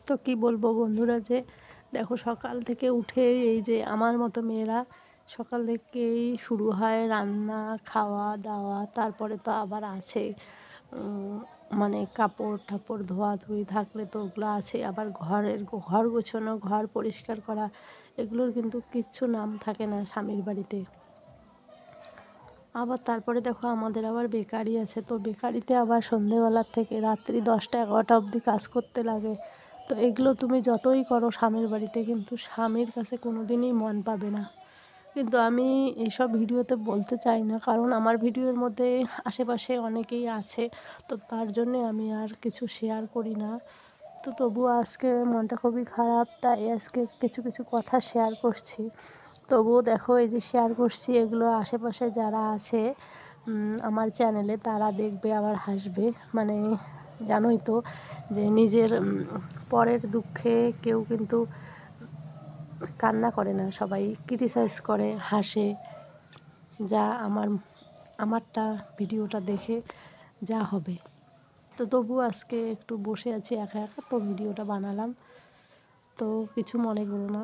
তো কি বলবো বন্ধুরা, যে দেখো সকাল থেকে উঠে এই যে আমার মতো মেয়েরা সকাল থেকেই শুরু হয় রান্না, খাওয়া দাওয়া, তারপরে তো আবার আছে মানে কাপড় টাপড় ধোয়াধুয়ি থাকলে তো ওগুলো আছে, আবার ঘর গোছানো, ঘর পরিষ্কার করা, এগুলোর কিন্তু কিচ্ছু নাম থাকে না স্বামীর বাড়িতে। আবার তারপরে দেখো আমাদের আবার বেকারি আছে, তো বেকারিতে আবার সন্ধেবেলার থেকে রাত্রি 10টা 11টা অবধি কাজ করতে লাগে। তো এগুলো তুমি যতই করো স্বামীর বাড়িতে, কিন্তু স্বামীর কাছে কোনো দিনই মন পাবে না। কিন্তু আমি এইসব ভিডিওতে বলতে চাই না, কারণ আমার ভিডিওর মধ্যে আশেপাশে অনেকেই আছে, তো তার জন্যে আমি আর কিছু শেয়ার করি না। তো তবুও আজকে মনটা খুবই খারাপ, তাই আজকে কিছু কিছু কথা শেয়ার করছি। তবুও দেখো এই যে শেয়ার করছি, এগুলো আশেপাশে যারা আছে আমার চ্যানেলে, তারা দেখবে আবার হাসবে। মানে জানোই তো যে নিজের পরের দুঃখে কেউ কিন্তু কান্না করে না, সবাই ক্রিটিসাইজ করে, হাসে। যা আমারটা ভিডিওটা দেখে যা হবে। তো তবুও আজকে একটু বসে আছি একা একা, তো ভিডিওটা বানালাম। তো কিছু মনে করো না।